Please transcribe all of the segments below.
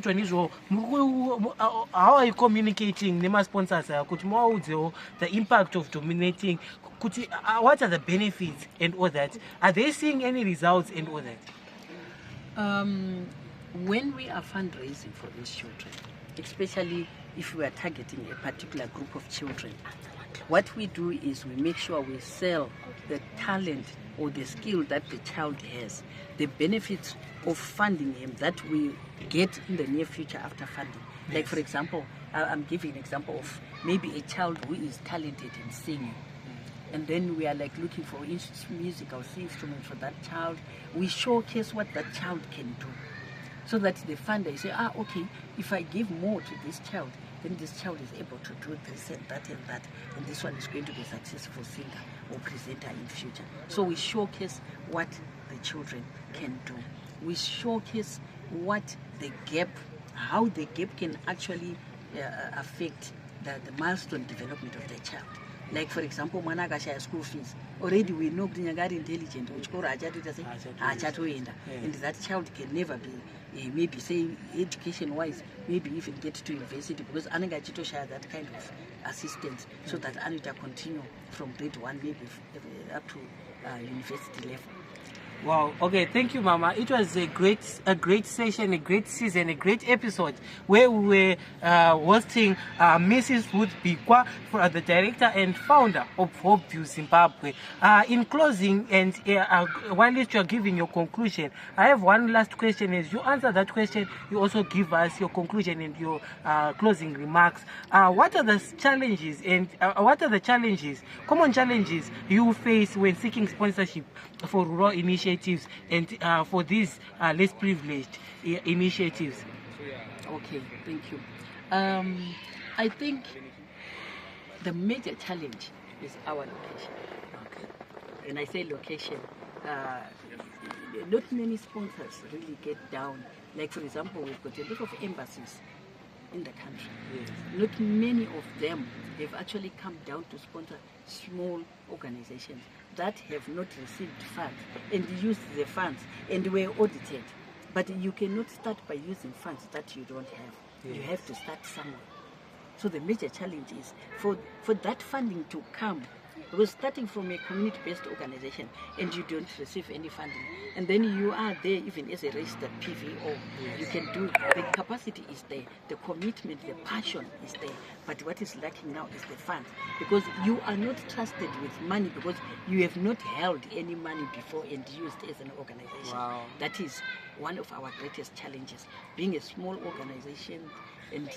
how are you communicating nema sponsors the impact of dominating? What are the benefits and all that? Are they seeing any results and all that? When we are fundraising for these children, especially if we are targeting a particular group of children, what we do is we make sure we sell the talent or the skill that the child has, the benefits of funding him that we get in the near future after funding. Yes. Like, for example, I'm giving an example of maybe a child who is talented in singing. And then we are like looking for musical instruments for that child. We showcase what that child can do, so that the funder say, okay, if I give more to this child, then this child is able to do this and that and that, and this one is going to be a successful singer or presenter in future. So we showcase what the children can do. We showcase what the gap, how the gap can actually affect the milestone development of the child. Like, for example, Managashaya school fees. Already we know Grinagari intelligent, which and that child can never be, maybe say education-wise, maybe even get to university, because Anagachito share that kind of assistance, so that Anita continue from grade 1 maybe up to university level. Wow. Okay. Thank you, Mama. It was a great session, a great season, a great episode where we were hosting Mrs. Ruth Bikwa, the director and founder of Hopeville Zimbabwe. In closing, and while you are giving your conclusion, I have one last question. As you answer that question, you also give us your conclusion and your closing remarks. What are the challenges and common challenges you face when seeking sponsorship for rural initiatives and for these less privileged initiatives? Okay, thank you. I think the major challenge is our location. Okay. And I say location, not many sponsors really get down. Like, for example, we've got a lot of embassies in the country. Yes. Not many of them have actually come down to sponsor small organizations that have not received funds and used the funds and were audited. But you cannot start by using funds that you don't have. Yes. You have to start somewhere. So the major challenge is for that funding to come, because starting from a community-based organization and you don't receive any funding, and then you are there even as a registered PVO, yes, you can do, the capacity is there, the commitment, the passion is there, but what is lacking now is the funds, because you are not trusted with money, because you have not held any money before and used as an organization. Wow. That is one of our greatest challenges, being a small organization. And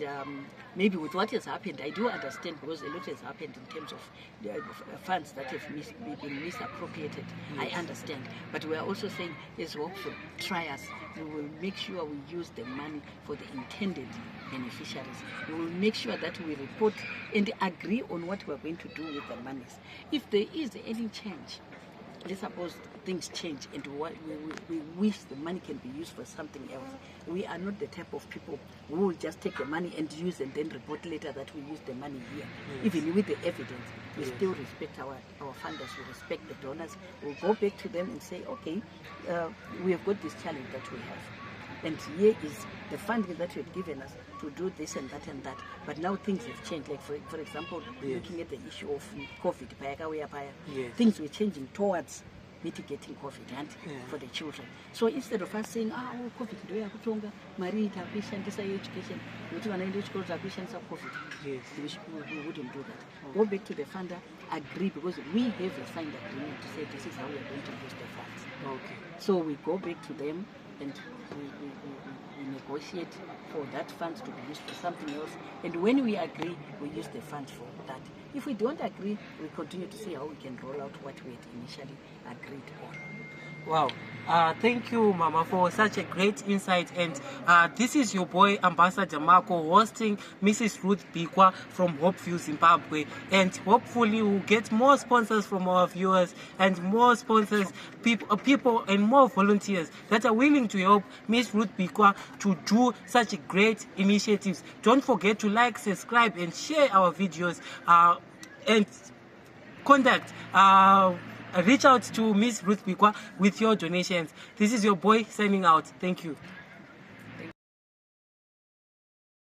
maybe with what has happened, I do understand, because a lot has happened in terms of funds that have been misappropriated. Yes. I understand. But we are also saying, as hopeful, try us. We will make sure we use the money for the intended beneficiaries. We will make sure that we report and agree on what we are going to do with the monies. If there is any change, let's suppose things change and we wish the money can be used for something else. We are not the type of people who will just take the money and use and then report later that we used the money here. Yes. Even with the evidence, we still respect our funders, we respect the donors. We'll go back to them and say, okay, we have got this challenge that we have. And here is the funding that you have given us to do this and that and that. But now things have changed. Like, for example, yes, looking at the issue of COVID, yes, things were changing towards mitigating COVID and for the children. So instead of us saying, COVID, education, yes, we wouldn't do that. Go back to the funder, agree, because we have a signed agreement to say this is how we are going to use the funds. Okay. So we go back to them and we negotiate for that funds to be used for something else. And when we agree, we use the funds for that. If we don't agree, we continue to see how we can roll out what we had initially agreed on. Wow. Thank you, Mama, for such a great insight. And this is your boy, Ambassador Marco, hosting Mrs. Ruth Bikwa from Hopeville, Zimbabwe. And hopefully we'll get more sponsors from our viewers and more sponsors, people and more volunteers that are willing to help Miss Ruth Bikwa to do such great initiatives. Don't forget to like, subscribe, and share our videos. And contact reach out to Miss Ruth Bikwa with your donations. This is your boy signing out. Thank you.